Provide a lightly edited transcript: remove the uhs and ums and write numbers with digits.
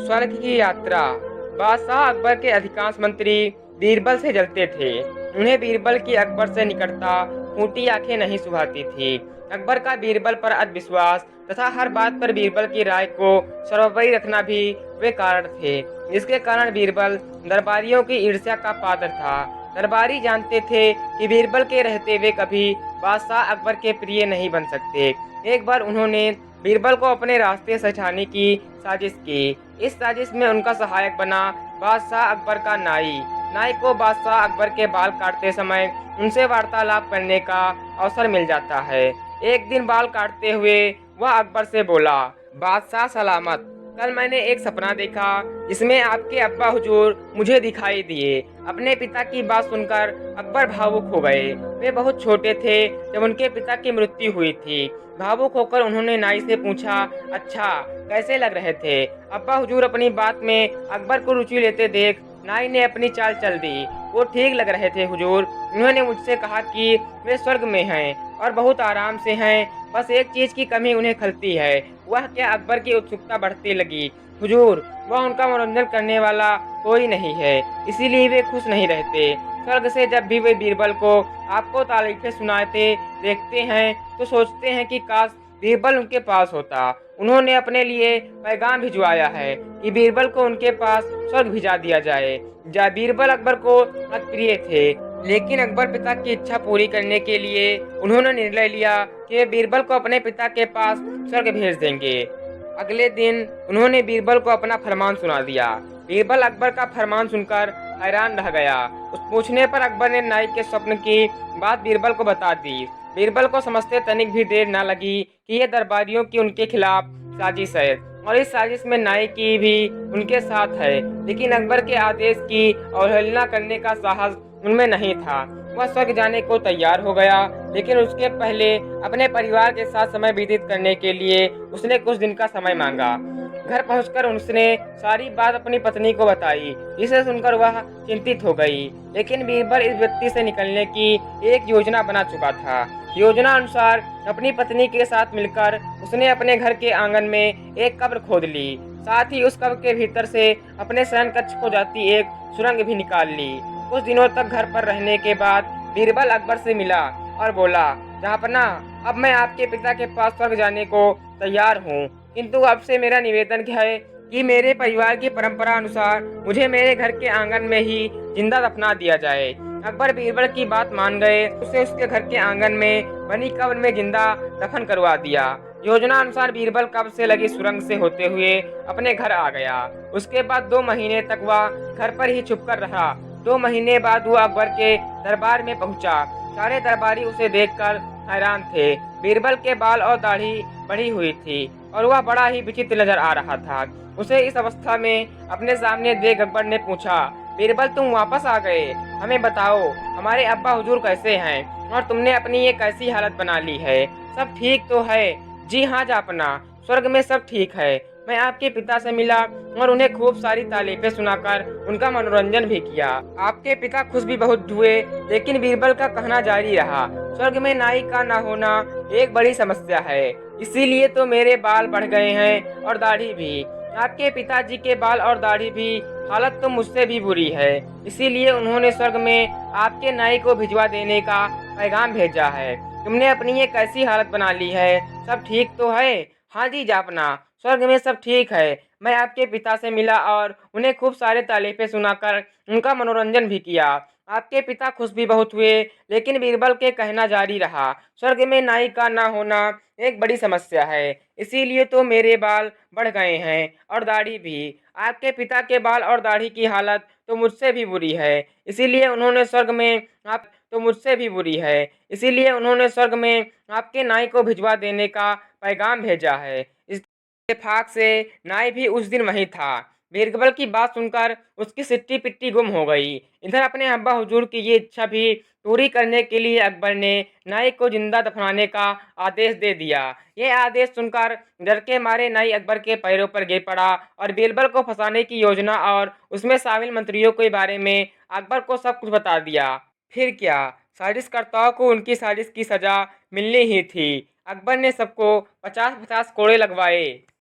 स्वर्ग की यात्रा। बादशाह अकबर के अधिकांश मंत्री बीरबल से जलते थे। उन्हें बीरबल की अकबर से निकटता फूटी आंखें नहीं सुहाती थी। अकबर का बीरबल पर अविश्वास तथा हर बात पर बीरबल की राय को सर्वोपरि रखना भी वे कारण थे, जिसके कारण बीरबल दरबारियों की ईर्ष्या का पात्र था। दरबारी जानते थे कि बीरबल के रहते हुए कभी बादशाह अकबर के प्रिय नहीं बन सकते। एक बार उन्होंने बीरबल को अपने रास्ते से हटाने की साजिश की। इस साजिश में उनका सहायक बना बादशाह अकबर का नाई। नाई को बादशाह अकबर के बाल काटते समय उनसे वार्तालाप करने का अवसर मिल जाता है। एक दिन बाल काटते हुए वह अकबर से बोला, बादशाह सलामत, कल मैंने एक सपना देखा जिसमें आपके अब्बा हुजूर मुझे दिखाई दिए। अपने पिता की बात सुनकर अकबर भावुक हो गए। वे बहुत छोटे थे जब उनके पिता की मृत्यु हुई थी। भावुक होकर उन्होंने नाई से पूछा, अच्छा कैसे लग रहे थे? अब्बा हुजूर अपनी बात में अकबर को रुचि लेते देख नाई ने अपनी चाल चल दी। वो ठीक लग रहे थे हुजूर। उन्होंने मुझसे कहा कि वे स्वर्ग में हैं और बहुत आराम से हैं, बस एक चीज की कमी उन्हें खलती है। वह क्या? अकबर की उत्सुकता बढ़ती लगी। हुजूर, वह उनका मनोरंजन करने वाला कोई नहीं है, इसीलिए वे खुश नहीं रहते। स्वर्ग से जब भी वे बीरबल को आपको तारीफें सुनाते देखते हैं तो सोचते हैं कि काश बीरबल उनके पास होता। उन्होंने अपने लिए पैगाम भिजवाया है कि बीरबल को उनके पास स्वर्ग भिजा दिया जाए। बीरबल अकबर को अप्रिय थे, लेकिन अकबर पिता की इच्छा पूरी करने के लिए उन्होंने निर्णय लिया कि वे बीरबल को अपने पिता के पास स्वर्ग भेज देंगे। अगले दिन उन्होंने बीरबल को अपना फरमान सुना दिया। बीरबल अकबर का फरमान सुनकर हैरान रह गया। उस पूछने पर अकबर ने नाई के स्वप्न की बात बीरबल को बता दी। बीरबल को समझते तनिक भी देर न लगी कि यह दरबारियों की उनके खिलाफ साजिश है और इस साजिश में नाई की भी उनके साथ है। लेकिन अकबर के आदेश की अवहेलना करने का साहस उनमें नहीं था। वह स्वर्ग जाने को तैयार हो गया, लेकिन उसके पहले अपने परिवार के साथ समय व्यतीत करने के लिए उसने कुछ दिन का समय मांगा। घर पहुंचकर उसने सारी बात अपनी पत्नी को बताई, जिसे सुनकर वह चिंतित हो गई। लेकिन बीरबल इस व्यक्ति से निकलने की एक योजना बना चुका था। योजना अनुसार अपनी पत्नी के साथ मिलकर उसने अपने घर के आंगन में एक कब्र खोद ली। साथ ही उस कब्र के भीतर से अपने शयन कक्ष को जाती एक सुरंग भी निकाल ली। कुछ दिनों तक घर पर रहने के बाद बीरबल अकबर से मिला और बोला, जहाँपना, अब मैं आपके पिता के पास स्वर्ग जाने को तैयार हूँ, किंतु आपसे मेरा निवेदन है कि मेरे परिवार की परंपरा अनुसार मुझे मेरे घर के आंगन में ही जिंदा दफना दिया जाए। अकबर बीरबल की बात मान गए। उसे उसके घर के आंगन में बनी कब्र में जिंदा दफन करवा दिया। योजना अनुसार बीरबल कब्र से लगी सुरंग से होते हुए अपने घर आ गया। उसके बाद 2 महीने तक वह घर पर ही छुपकर रहा। 2 महीने बाद वह अकबर के दरबार में पहुंचा। सारे दरबारी उसे देखकर हैरान थे। बीरबल के बाल और दाढ़ी बढ़ी हुई थी और वह बड़ा ही विचित्र नजर आ रहा था। उसे इस अवस्था में अपने सामने देख अकबर ने पूछा, बीरबल तुम वापस आ गए, हमें बताओ हमारे अब्बा हुजूर कैसे हैं और तुमने अपनी ये कैसी हालत बना ली है? सब ठीक तो है? जी हाँ जापना, स्वर्ग में सब ठीक है। मैं आपके पिता से मिला और उन्हें खूब सारी तारीफें सुनाकर उनका मनोरंजन भी किया। आपके पिता खुश भी बहुत हुए, लेकिन बीरबल का कहना जारी रहा, स्वर्ग में नाई का न होना एक बड़ी समस्या है, इसीलिए तो मेरे बाल बढ़ गए हैं और दाढ़ी भी। आपके पिताजी के बाल और दाढ़ी भी, हालत तो मुझसे भी बुरी है, इसीलिए उन्होंने स्वर्ग में आपके नाई को भिजवा देने का पैगाम भेजा है। तुमने अपनी ये कैसी हालत बना ली है? सब ठीक तो है? हाँ जी जापना, स्वर्ग में सब ठीक है। मैं आपके पिता से मिला और उन्हें खूब सारे तारीफें सुनाकर उनका मनोरंजन भी किया। आपके पिता खुश भी बहुत हुए, लेकिन बीरबल के कहना जारी रहा, स्वर्ग में नाई का न होना एक बड़ी समस्या है, इसीलिए तो मेरे बाल बढ़ गए हैं और दाढ़ी भी। आपके पिता के बाल और दाढ़ी की हालत तो मुझसे भी बुरी है, इसीलिए उन्होंने स्वर्ग में आप तो मुझसे भी बुरी है, इसीलिए उन्होंने स्वर्ग में आपके नाई को भिजवा देने का पैगाम भेजा है। इस इत्तेफाक से नाई भी उस दिन वहीं था। बीरबल की बात सुनकर उसकी सिट्टी पिट्टी गुम हो गई। इधर अपने अब्बा हुजूर की ये इच्छा भी पूरी करने के लिए अकबर ने नाई को जिंदा दफनाने का आदेश दे दिया। ये आदेश सुनकर डर के मारे नाई अकबर के पैरों पर गिर पड़ा और बीरबल को फंसाने की योजना और उसमें शामिल मंत्रियों के बारे में अकबर को सब कुछ बता दिया। फिर क्या, साजिशकर्ताओं को उनकी साजिश की सजा मिलनी ही थी। अकबर ने सबको 50-50 कोड़े लगवाए।